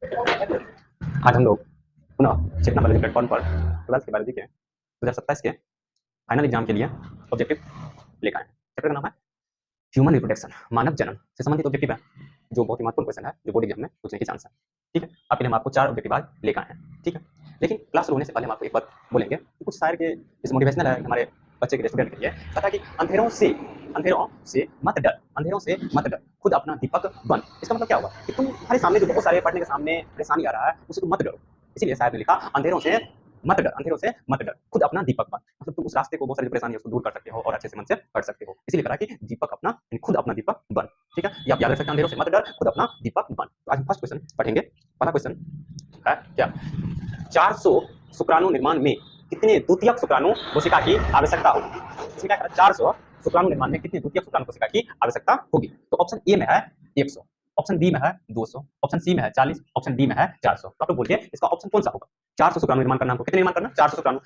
आज हम लोग पुनः चेतना बायोलॉजी प्लेटफॉर्म पर 12th के बायोलॉजी के 2027 के फाइनल एग्जाम के लिए ऑब्जेक्टिव लेकर आए हैं। चैप्टर का नाम है ह्यूमन रिप्रोडक्शन, मानव जन्म से संबंधित ऑब्जेक्टिव है, जो बहुत ही महत्वपूर्ण क्वेश्चन है, जो बोर्ड एग्जाम में पूछने की चांस है। ठीक है, आपके लिए हम आपको 4 ऑब्जेक्टिव आज लेकर आए हैं। ठीक है, लेकिन क्लास शुरू होने से पहले हम आपको एक बात बोलेंगे कि कुछ शायर के इस मोटिवेशनल है हमारे बच्चे के स्टूडेंट के लिए कहा कि अंधेरों से मत डर, अंधेरों से मत डर, खुद अपना दीपक बन। इसका मतलब क्या हुआ कि तुम्हारे सामने जो बहुत सारे पढ़ने के सामने परेशानी आ रहा है उसे तुम मत डरो। इसीलिए शायर ने लिखा अंधेरों से मत डर, अंधेरों से मत डर, खुद अपना दीपक बन। मतलब तुम उस रास्ते को, बहुत सारी परेशानी है उसको दूर कर सकते हो और अच्छे से मन से पढ़ सकते हो। इसीलिए कहा कि दीपक अपना, खुद अपना दीपक बन। ठीक है, ये आप याद रख सकते हैं, अंधेरों से मत डर, खुद अपना दीपक बन। तो आज हम फर्स्ट क्वेश्चन पढ़ेंगे। पहला क्वेश्चन है क्या, 400 शुक्राणु निर्माण में कितने द्वितीयक शुक्राणु कोशिका की आवश्यकता होगी? इसमें क्या है, 400 शुक्राणु निर्माण में कितने द्वितीयक शुक्राणु कोशिका की आवश्यकता होगी? तो ऑप्शन ए में है 100, ऑप्शन बी में है 200, ऑप्शन सी में है 40, ऑप्शन डी में है 400। तो आप लोग बोलिए इसका ऑप्शन कौन सा होगा? 400 शुक्राणु निर्माण करना, हमको कितने निर्माण करना? 400 शुक्राणु।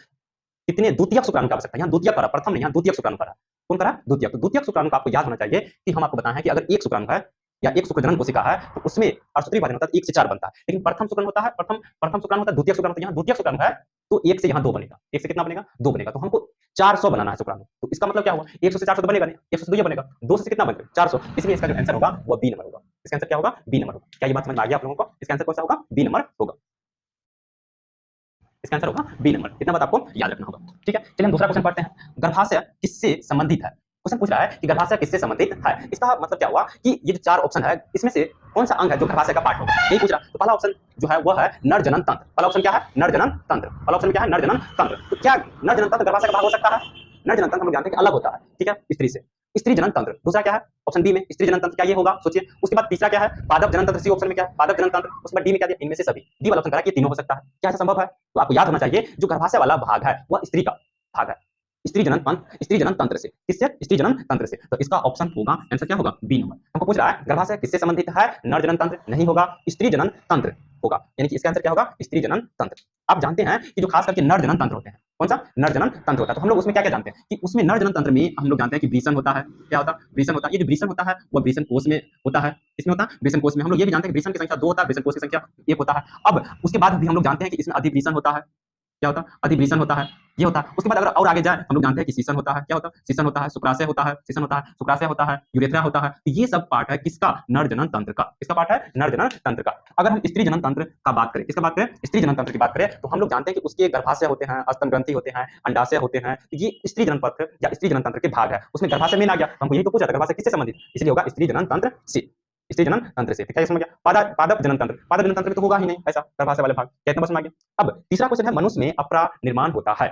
कितने द्वितीयक शुक्राणु की आवश्यकता है? यहाँ द्वितीयक करा, प्रथम नहीं, यहाँ द्वितीयक शुक्राणु करा। कौन करा? द्वितीयक। तो द्वितीयक शुक्राणु का आपको याद होना चाहिए कि हम आपको बताएं कि अगर एक शुक्राणु है या एक शुक्रजनन कोशिका है तो उसमें अष्टोत्तरी विभाजन होता है, 1 से 4 बनता है। लेकिन प्रथम शुक्राणु होता है, प्रथम शुक्राणु होता है, द्वितीयक शुक्राणु, तो यहाँ द्वितीयक शुक्राणु है तो 1 से यहाँ 2 बनेगा। 1 से कितना बनेगा? 2 बनेगा। तो हमको 400 बनाना है शुक्राणु। तो इसका मतलब क्या हुआ, 100 से 400 तो बनेगा नहीं, 100 से 2 बनेगा, 2 से कितना बनेगा? 400। इसलिए इसका जो आंसर होगा वो बी नंबर होगा। इसका आंसर क्या होगा? बी नंबर होगा। क्या ये बात समझ में आ गई आप लोगों को? इसका आंसर कौन सा होगा? बी नंबर होगा। इसका आंसर होगा बी नंबर। इतना बात आपको याद रखना होगा। ठीक है, चलिए हम दूसरा क्वेश्चन पढ़ते हैं। गर्भाशय किससे संबंधित है? क्वेश्चन पूछ रहा है कि गर्भाशय किससे संबंधित है। इसका मतलब क्या हुआ कि ये जो 4 ऑप्शन है इसमें से कौन सा अंग है जो गर्भाशय का पार्ट होगा, यही पूछ रहा। तो पहला ऑप्शन जो है वह है नर जनन तंत्र। पहला ऑप्शन क्या है? नर जनन तंत्र। पहला ऑप्शन क्या है? नर जनन तंत्र। तो क्या नर जनन तंत्र गर्भाशय का भाग हो सकता है? नर जनन तंत्र हम लोग जानते हैं कि अलग होता है, ठीक है, स्त्री से। स्त्री जनन तंत्र। दूसरा क्या है? ऑप्शन बी में स्त्री जनन तंत्र। क्या ये होगा? सोचिए। उसके बाद तीसरा क्या है? पादप जनन तंत्र। सी ऑप्शन में क्या है? पादप जनन तंत्र। उसके बाद डी में क्या दिया? इनमें से सभी। डी वाला ऑप्शन कह रहा है कि ये तीनों हो सकता है। क्या ऐसा संभव है? तो आपको याद होना चाहिए जो गर्भाशय वाला भाग है वह स्त्री का भाग है, स्त्री जनन तंत्र से। किससे? स्त्री जनन तंत्र से। तो इसका ऑप्शन होगा, आंसर क्या होगा? B number. हमको पूछ रहा है गर्भाशय किससे संबंधित है? नर जनन तंत्र नहीं होगा, स्त्री जनन तंत्र होगा। यानी कि इसका आंसर क्या होगा? स्त्री जनन तंत्र। आप जानते हैं कि जो खास करके नर जनन तंत्र होते हैं, कौन सा? नर जनन तंत्र होता है। तो हम लोग उसमें क्या क्या जानते हैं कि उसमें नर जनन तंत्र में हम लोग जानते हैं कि वृषण होता है। क्या होता है? वृषण होता है। ये जो वृषण होता है वह वृषण कोष में होता है। इसमें होता है वृषण कोष में। हम लोग ये भी जानते हैं कि वृषण की संख्या 2 होता है, वृषण कोष की संख्या 1 होता है। अब उसके बाद भी हम लोग जानते हैं कि इसमें अधिवृषण होता है। क्या होता है? अधिवृषण होता है, ये होता है। उसके बाद अगर और आगे जाए हम लोग जानते हैं कि सीसन होता है। क्या होता है? सीसन होता है, शुक्राशय होता है, सीसन होता है, शुक्राशय होता है, यूरेथ्रा होता है। तो ये सब पार्ट है किसका? नर जनन तंत्र का। किसका पार्ट है? नर जनन तंत्र का। अगर हम स्त्री जनन तंत्र का बात करें, किसका बात करें? स्त्री जनन तंत्र की बात करें तो हम लोग जानते हैं कि उसके गर्भाशय होते हैं, स्तन ग्रंथि होते हैं, अंडाशय होते हैं। तो ये स्त्री जनन पत्र या स्त्री जनन तंत्र के भाग है। उसमें गर्भाशय में आ गया। हमको यही तो पूछा था गर्भाशय किससे संबंधित, इसलिए होगा स्त्री जनन तंत्र से। स्त्री जनन तंत्र से। क्या समझ गया? पादप जनन तंत्र। पादप जनन तंत्र में तो होगा ही नहीं ऐसा गर्भाशय वाले भाग। क्या इतना समझ में आ गया? अब तीसरा क्वेश्चन है मनुष्य में अपरा निर्माण होता है।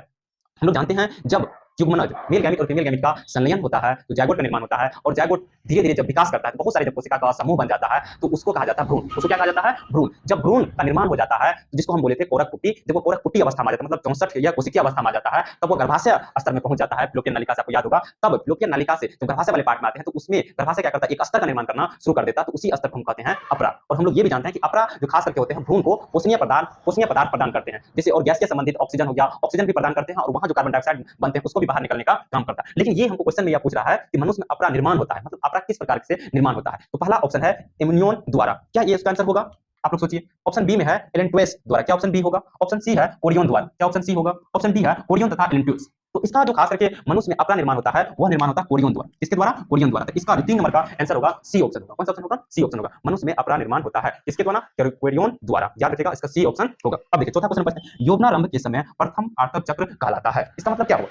हम लोग जानते हैं जब युग्मनज मेल गैमेट और फीमेल गैमेट का संलयन होता है तो जायगोट का निर्माण होता है, और जायगोट धीरे धीरे जब विकास करता है तो बहुत सारे जब कोशिका का समूह बन जाता है तो उसको कहा जाता है भ्रूण। उसको क्या कहा जाता है? भ्रूण। जब भ्रूण का निर्माण हो जाता है जिसको हम बोले थे कोरक पुट्टी, जब वो कोरक पुट्टी अवस्था में आ जाता है, मतलब 64 या कोशिकीय अवस्था में आ जाता है, तब वो गर्भाशय स्तर में पहुंच जाता है। फ्लोपियन नलिका से आपको याद होगा। तब फ्लोपियन नलिका से जब गर्भाशय वाले पार्ट में आते हैं तो उसमें गर्भाशय क्या करता है? एक अस्तर का निर्माण करना शुरू कर देता है। तो उसी अस्तर को हम कहते हैं अपरा। और हम लोग ये भी जानते हैं कि अपरा जो खास करके होते हैं भ्रूण को पोषणीय पदार्थ प्रदान करते हैं, जैसे और गैस के संबंधित ऑक्सीजन हो गया, ऑक्सीजन भी प्रदान करते हैं, और वहां जो कार्बन डाइऑक्साइड बनते हैं उसको भी बाहर निकलने का काम करता है। लेकिन ये हमको क्वेश्चन में यह पूछ रहा है कि मनुष्य में अपरा निर्माण होता है, मतलब अपरा किस प्रकार से निर्माण होता है। तो पहला ऑप्शन है इम्यूनियन द्वारा। क्या ये इसका आंसर होगा? आप लोग सोचिए। ऑप्शन बी में है एलेंट्वेस द्वारा। क्या ऑप्शन बी होगा? ऑप्शन सी है कोरियन द्वारा। क्या ऑप्शन सी होगा? ऑप्शन डी है कोरियन तथा एलेंट्वेस। तो इसका जो खास करके मनुष्य में अपरा निर्माण होता है वह निर्माण होता है कोरियन द्वारा। किसके द्वारा? कोरियन द्वारा। तो इसका 3 नंबर का आंसर होगा सी ऑप्शन होगा। कौन सा ऑप्शन होगा? सी ऑप्शन होगा। मनुष्य में अपरा निर्माण होता है किसके द्वारा? कोरियन द्वारा। याद रखिएगा, इसका सी ऑप्शन होगा। अब देखिए चौथा क्वेश्चन पढ़ते हैं। यौवनारंभ के समय प्रथम आर्तव चक्र कहलाता है। इसका मतलब क्या हुआ?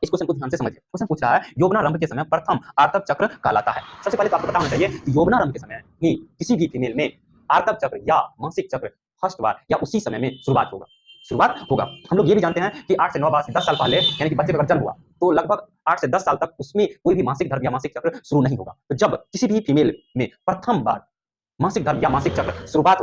इस क्वेश्चन को ध्यान से समझिए। क्वेश्चन पूछ रहा है यौवनारंभ के समय प्रथम आर्तव चक्र कहलाता है। सबसे पहले तो आपको पता होना चाहिए कि यौवनारंभ के समय ही किसी भी फीमेल में आर्तव चक्र या मासिक चक्र फर्स्ट बार या उसी समय में शुरुआत होगा। हम लोग ये भी जानते हैं कि 8 से 9 बार से 10 साल पहले, यानी कि बच्चे का जन्म हुआ तो लगभग 8 से 10 साल तक उसमें कोई भी मासिक धर्म या मासिक चक्र शुरू नहीं होगा। तो जब किसी भी फीमेल में प्रथम बार मासिक धर्म या मासिक चक्र शुरुआत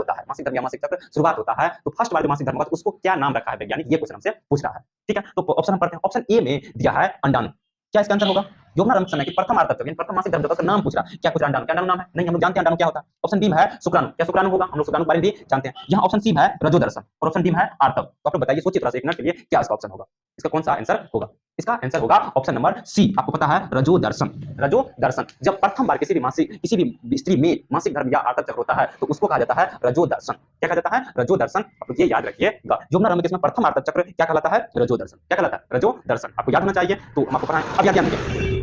होता है, तो फर्स्ट बार जो मासिक धर्म होगा तो उसको क्या नाम रखा है वैज्ञानिक, ये क्वेश्चन हमसे पूछ रहा है। ठीक है, तो ऑप्शन हम पढ़ते हैं। ऑप्शन ए में दिया है अंडाणु। क्या इसका आंसर होगा? यौवनारंभ समय के प्रथम आर्तक चक्र यानी प्रथम मासिक धर्म चक्र का नाम पूछ रहा है। क्या पूछ रहा है? अंडाणु नाम है? नहीं, हम लोग जानते हैं अंडाणु क्या होता है। ऑप्शन डी में है शुक्राणु। क्या शुक्राणु होगा? हम लोग शुक्राणु के बारे में भी जानते हैं। यहाँ ऑप्शन सी में है रजोदर्शन और ऑप्शन डी में है आर्तव। तो आप लोग बताइए, सोचिए थोड़ा सा एक मिनट के लिए, क्या इसका ऑप्शन होगा? इसका कौन सा आंसर होगा? इसका आंसर होगा ऑप्शन नंबर सी। आपको पता है रजोदर्शन। रजोदर्शन जब प्रथम बार किसी भी स्त्री में मासिक धर्म या आर्तक चक्र होता है तो उसको कहा जाता है रजोदर्शन। क्या कहा जाता है? रजोदर्शन। आप लोग ये याद रखिएगा। यौवनारंभ के इसमें प्रथम आर्तक चक्र क्या कहलाता है? रजोदर्शन। क्या कहलाता है? रजोदर्शन। आपको याद होना चाहिए, तो हम आपको पढ़ाएं। अब याद कीजिए